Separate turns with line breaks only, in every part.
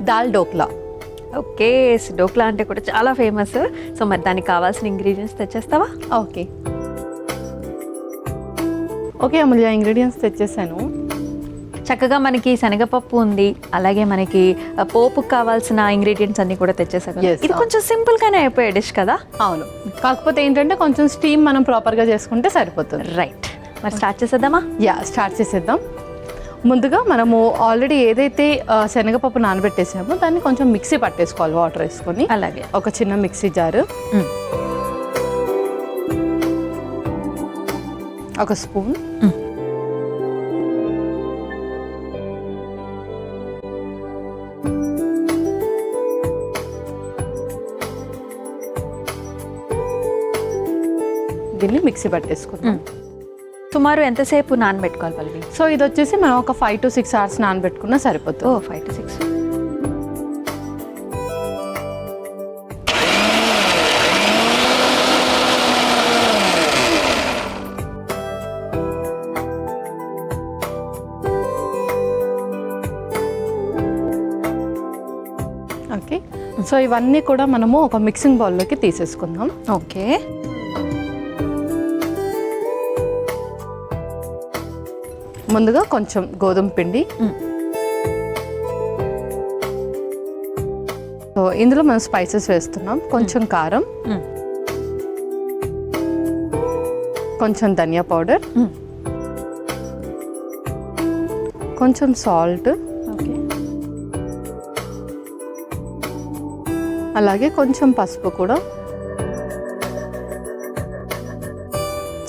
Dal dhokla.
Okay, dhokla అంటే కూడా చాలా ఫేమస్. సో మరి దానికి కావాల్సిన ఇంగ్రీడియంట్స్ తెచ్చేస్తావా?
ఓకే ఓకే అమూల్య, ఇంగ్రీడియంట్స్ తెచ్చేసాను.
చక్కగా మనకి శనగపప్పు ఉంది, అలాగే మనకి పోపుకు కావాల్సిన ఇంగ్రీడియంట్స్ అన్ని కూడా తెచ్చేసాను. ఇది కొంచెం సింపుల్ గానే అయిపోయే డిష్ కదా?
అవును, కాకపోతే ఏంటంటే కొంచెం స్టీమ్ మనం ప్రాపర్గా చేసుకుంటే సరిపోతుంది.
రైట్, మరి స్టార్ట్ చేసేద్దామా?
స్టార్ట్ చేసేద్దాం. ముందుగా మనము ఆల్రెడీ ఏదైతే శనగపప్పు నానబెట్టేసామో దాన్ని కొంచెం మిక్సీ పట్టేసుకోవాలి వాటర్ వేసుకొని.
అలాగే
ఒక చిన్న మిక్సీ జారు, ఒక స్పూన్, దీన్ని మిక్సీ పట్టేసుకుందాం.
సుమారు ఎంతసేపు నానబెట్టుకోవాలి పల్లవి?
సో ఇది వచ్చేసి మనం ఒక 5 to 6 hours నానబెట్టుకున్నా సరిపోతుంది.
5 to 6.
ఓకే, సో ఇవన్నీ కూడా మనము ఒక మిక్సింగ్ బౌల్లోకి తీసేసుకుందాం.
ఓకే,
ముందుగా కొంచెం గోధుమ పిండి, సో ఇందులో మనం స్పైసెస్ వేస్తున్నాం. కొంచెం కారం, కొంచెం ధనియా పౌడర్, కొంచెం సాల్ట్, అలాగే కొంచెం పసుపు కూడా,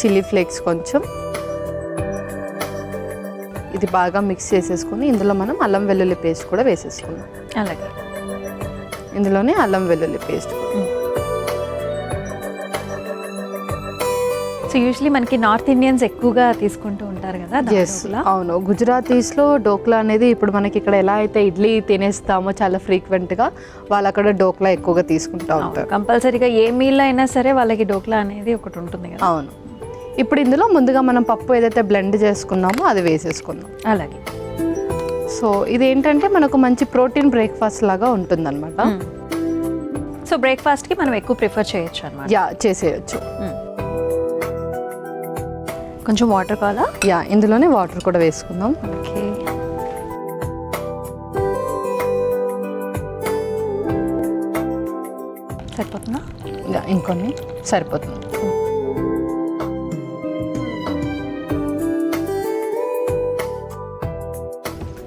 చిల్లీ ఫ్లేక్స్ కొంచెం. ఇది బాగా మిక్స్ చేసేసుకుని ఇందులో మనం అల్లం వెల్లుల్లి పేస్ట్ కూడా వేసేసుకున్నాం.
అలాగే
ఇందులోనే అల్లం వెల్లుల్లి పేస్ట్.
సో యూజువలీ మనకి నార్త్ ఇండియన్స్ ఎక్కువగా తీసుకుంటూ ఉంటారు కదా?
అవును, గుజరాతీస్లో డోక్లా అనేది ఇప్పుడు మనకి ఇక్కడ ఎలా అయితే ఇడ్లీ తినేస్తామో చాలా ఫ్రీక్వెంట్గా, వాళ్ళు అక్కడ డోక్లా ఎక్కువగా తీసుకుంటూ ఉంటారు.
కంపల్సరీగా ఏ మీల్ అయినా సరే వాళ్ళకి డోక్లా అనేది ఒకటి ఉంటుంది కదా?
అవును. ఇప్పుడు ఇందులో ముందుగా మనం పప్పు ఏదైతే బ్లెండ్ చేసుకున్నామో అది వేసేసుకుందాం.
అలాగే,
సో ఇది ఏంటంటే మనకు మంచి ప్రోటీన్ బ్రేక్ఫాస్ట్ లాగా ఉంటుందన్నమాట.
సో బ్రేక్ఫాస్ట్కి మనం ఎక్కువ ప్రిఫర్ చేయొచ్చు అనమాట.
చేసేయచ్చు.
కొంచెం వాటర్ కావాలా?
ఇందులోనే వాటర్ కూడా వేసుకుందాం.
ఓకే, సరిపోతుందా?
ఇంకొన్ని సరిపోతుంది.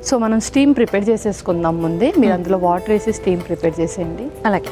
సో మనం స్టీమ్ ప్రిపేర్ చేసేసుకుందాం ముందే. మీరు అందులో వాటర్ వేసి స్టీమ్ ప్రిపేర్ చేసేయండి.
అలాగే,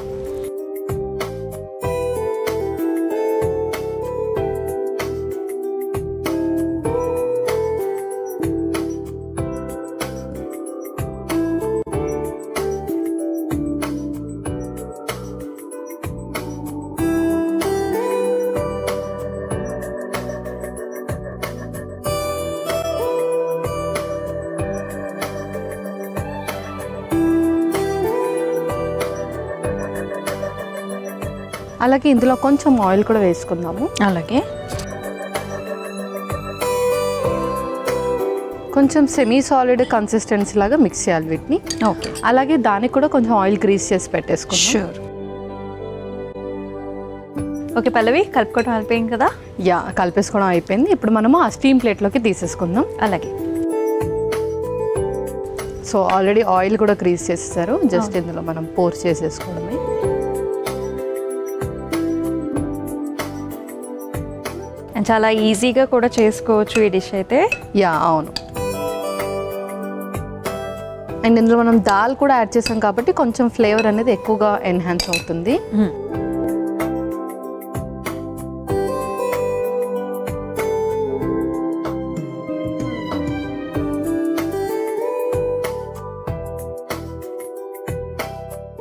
అలాగే ఇందులో కొంచెం ఆయిల్ కూడా వేసుకుందాము.
అలాగే
కొంచెం సెమీ సాలిడ్ కన్సిస్టెన్సీ లాగా మిక్స్ చేయాలి వీటిని.
ఓకే,
అలాగే దానికి కూడా కొంచెం ఆయిల్ గ్రీస్ చేసి పెట్టేసుకుందాం.
షూర్. ఓకే పల్లవి, కలుపుకోవడం అయిపోయింది కదా?
కలిపేసుకోవడం అయిపోయింది. ఇప్పుడు మనము ఆ స్టీమ్ ప్లేట్లోకి తీసేసుకుందాం.
అలాగే,
సో ఆల్రెడీ ఆయిల్ కూడా గ్రీస్ చేసేసారు. జస్ట్ ఇందులో మనం పోర్ చేసేసుకోవడమే.
చాలా ఈజీగా కూడా చేసుకోవచ్చు ఈ డిష్ అయితే.
అవును. అండ్ ఇందులో మనం దాల్ కూడా యాడ్ చేసాం కాబట్టి కొంచెం ఫ్లేవర్ అనేది ఎక్కువగా ఎన్హాన్స్ అవుతుంది.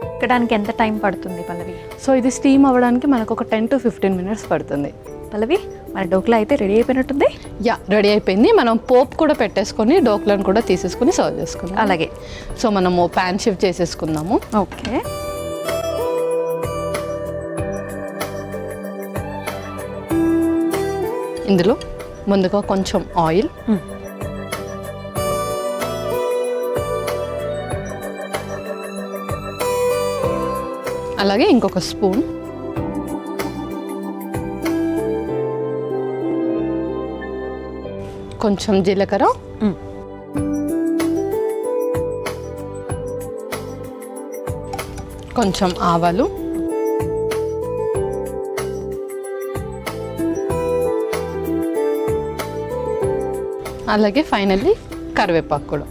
ఉడకడానికి ఎంత టైం పడుతుంది పల్లవి?
సో ఇది స్టీమ్ అవ్వడానికి మనకు ఒక 10 to 15 minutes పడుతుంది.
పల్లవి, మన డోక్లా అయితే రెడీ అయిపోయినట్టుంది.
రెడీ అయిపోయింది. మనం పోప్ కూడా పెట్టేసుకొని డోక్లాను కూడా తీసేసుకొని సర్వ్ చేసుకుందాం.
అలాగే,
సో మనము ప్యాన్ షిఫ్ట్ చేసేసుకుందాము.
ఓకే,
ఇందులో ముందుగా కొంచెం ఆయిల్, అలాగే ఇంకొక స్పూన్, కొంచెం జీలకర్ర, కొంచెం ఆవాలు, అలాగే ఫైనల్లీ కరివేపాకు కూడా.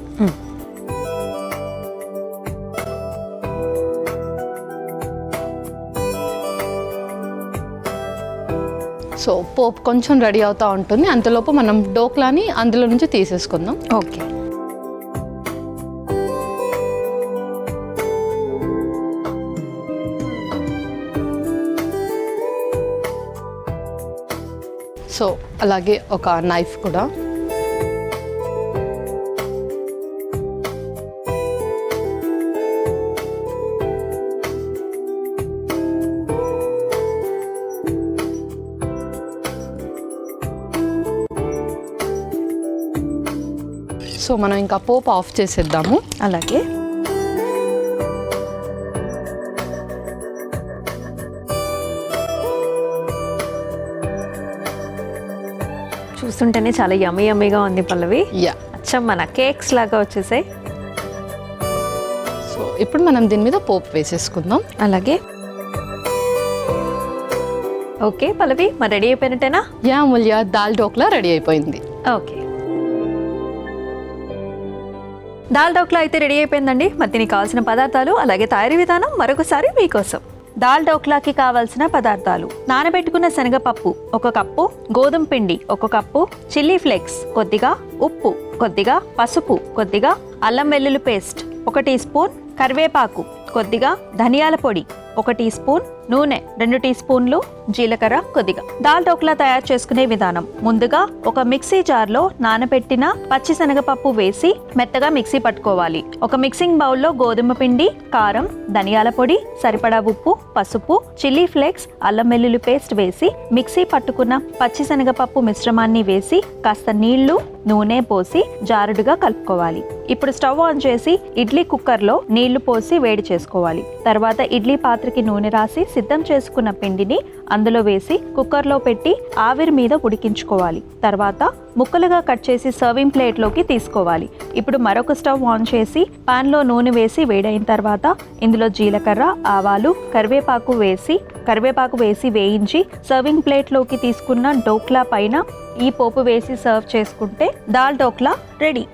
సో పోపు కొంచెం రెడీ అవుతూ ఉంటుంది, అంతలోపు మనం డోక్లాని అందులో నుంచి తీసేసుకుందాం.
ఓకే.
సో అలాగే ఒక నైఫ్ కూడా. సో మనం ఇంకా పోపు ఆఫ్ చేసేద్దాము.
అలాగే చూస్తుంటేనే చాలా యమ్మీగా ఉంది పల్లవి.
యా,
అచ్చం మన కేక్స్ లాగా వచ్చేసాయి.
సో ఇప్పుడు మనం దీని మీద పోపు వేసేసుకుందాం.
అలాగే ఓకే పల్లవి, మరి రెడీ అయిపోయినట్టేనా?
యా అమూల్య, దాల్ ఢోక్లా రెడీ అయిపోయింది.
ఓకే, దాల్ ఢోక్లా అయితే రెడీ అయిపోయిందండి. మరి దీనికి కావాల్సిన పదార్థాలు అలాగే తయారీ విధానం మరొకసారి మీకోసం. దాల్ ఢోక్లాకి కావాల్సిన పదార్థాలు: నానబెట్టుకున్న శనగపప్పు 1 కప్పు, గోధుమ పిండి 1 కప్పు, చిల్లీ ఫ్లేక్స్ కొద్దిగా, ఉప్పు కొద్దిగా, పసుపు కొద్దిగా, అల్లం వెల్లుల్లి పేస్ట్ 1 టీ స్పూన్, కరివేపాకు కొద్దిగా, ధనియాల పొడి 1 టీ స్పూన్, నూనె 2 టీ స్పూన్లు, జీలకర్ర కొద్దిగా. దాల్ ఢోక్లా తయారు చేసుకునే విధానం: ముందుగా ఒక మిక్సీ జార్లో నానబెట్టిన పచ్చి శనగపప్పు వేసి మెత్తగా మిక్సీ పట్టుకోవాలి. ఒక మిక్సింగ్ బౌల్లో గోధుమ పిండి, కారం, ధనియాల పొడి, సరిపడా ఉప్పు, పసుపు, చిల్లీ ఫ్లేక్స్, అల్లం వెల్లుల్లి పేస్ట్ వేసి మిక్సీ పట్టుకున్న పచ్చి శనగపప్పు మిశ్రమాన్ని వేసి కాస్త నీళ్లు, నూనె పోసి జారుడుగా కలుపుకోవాలి. ఇప్పుడు స్టవ్ ఆన్ చేసి ఇడ్లీ కుక్కర్లో నీళ్లు పోసి వేడి చేసుకోవాలి. తర్వాత ఇడ్లీ పాత్రకి నూనె రాసి సిద్ధం చేసుకున్న పిండిని అందులో వేసి కుక్కర్లో పెట్టి ఆవిరి మీద ఉడికించుకోవాలి. తర్వాత ముక్కలుగా కట్ చేసి సర్వింగ్ ప్లేట్లోకి తీసుకోవాలి. ఇప్పుడు మరొక స్టవ్ ఆన్ చేసి పాన్లో నూనె వేసి వేడైన తర్వాత ఇందులో జీలకర్ర, ఆవాలు, కరివేపాకు వేసి వేయించి సర్వింగ్ ప్లేట్లోకి తీసుకున్న ఢోక్లా పైన ఈ పోపు వేసి సర్వ్ చేసుకుంటే దాల్ ఢోక్లా రెడీ.